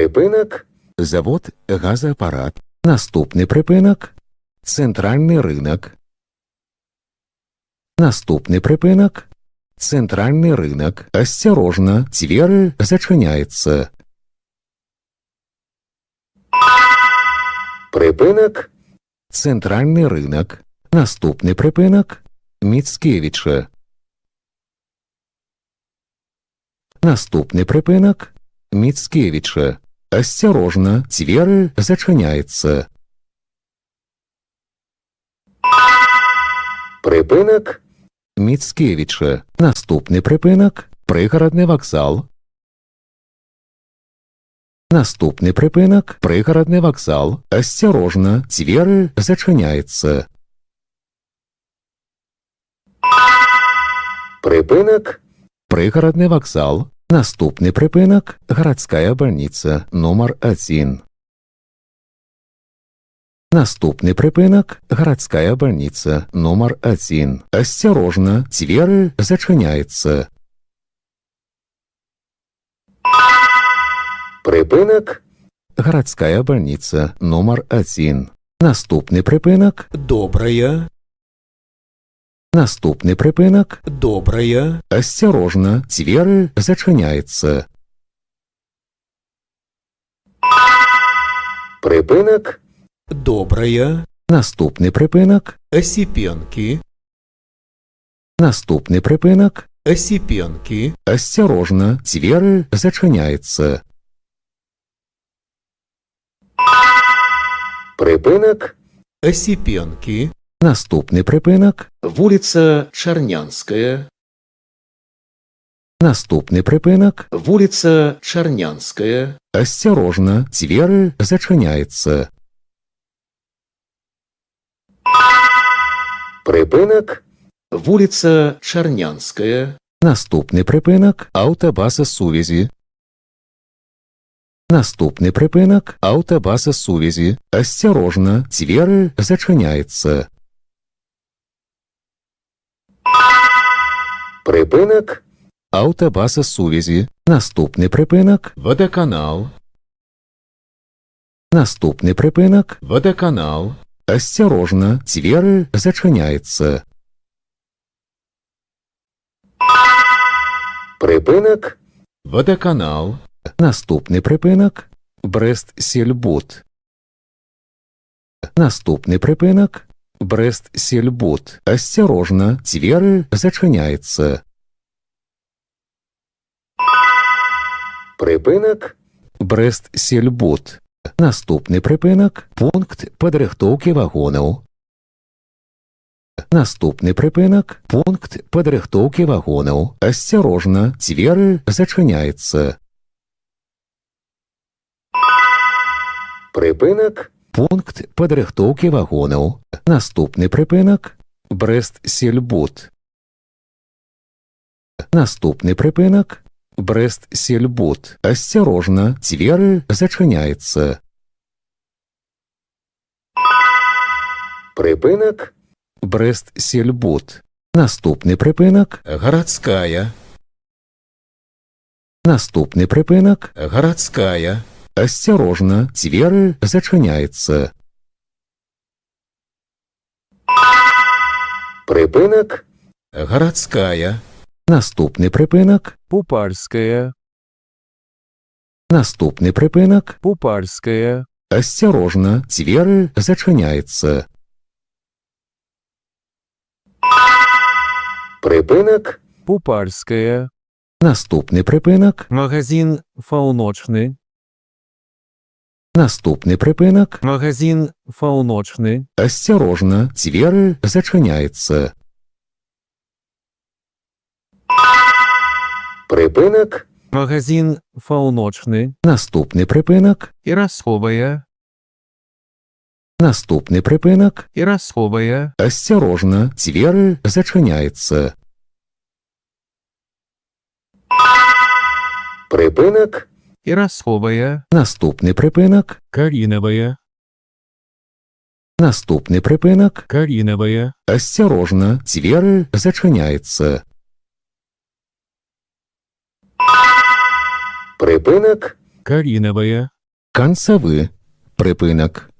Припинок. Завод газоапарат. Наступний припинок. Центральний ринок. Наступний припинок. Центральный рынок. Осторожно, двери зачиняються. Припинок. Центральний ринок. Наступний припинок. Міцкевича. Наступний припинок. Міцкевича. Осторожно, двери зачиняються. Припинок. Міцкевича. Наступний припинок. Пригородний вокзал. Наступний припинок. Пригородний вокзал. Осторожно, двери зачиняються. Припинок. Пригородний вокзал. Наступний припинок. Городская больница номер 1. Наступний припинок. Городская больница номер 1. Осторожно, двери зачиняються. Припинок. Городская больница номер 1. Наступний припинок. Добрая. Наступний припинок. Добрая. Осторожно, двери зачиняються. Припинок. Добрая. Наступний припинок. Осипенки. Наступний припинок. Осипенки. Осторожно, двери зачиняються. Припинок. Осипенки. Наступний припинок. Вулиця Чернянська. Наступний припинок. Вулиця Чернянська. Осторожно, двери зачиняються. Припинок. Вулиця Чернянська. Наступний припинок. Автобаза сувязі. Наступний припинок. Автобаза сувязі. Осторожно, двери зачиняються. Припинок. Автобаза сувязі. Наступний припинок. Водоканал. Наступний припинок. Водоканал. Осторожно, двери зачиняються. Припинок. Водоканал. Наступний припинок. Брест-Сельбуд. Наступний припинок. Брест-Сельбуд. Осторожно, двери зачиняються. Припинок. Брест-Сельбуд. Наступний припинок. Пункт підрихтовки вагонів. Наступний припинок. Пункт підрихтовки вагонів. Осторожно, двери зачиняються. Припинок. Пункт підрихтовки вагонів. Наступний припинок. Брест-Сельбуд. Наступний припинок. Брест-Сельбуд. Осторожно, двери зачиняються. Припинок. Брест-Сельбуд. Наступний припинок. Городская. Наступний припинок. Городская. Осторожно, двери зачиняються. Припинок. Городская. Наступний припинок. Пупарская. Наступний припинок. Пупарская. Осторожно, двери зачиняються. Припинок. Пупарская. Наступний припинок. Магазин Полночный. Наступний припинок. Магазин Полночный. Осторожно, двери зачиняються. Припинок. Магазин Полночный. Наступний припинок. Ирасковая. Наступний припинок. Ирасковая. Осторожно, двери зачиняються. Припинок. Ирасковая. Наступний припинок. Кариновая. Наступний припинок. Кариновая. Осторожно, двери зачиняються. Припинок. Коріневе. Концевий припинок.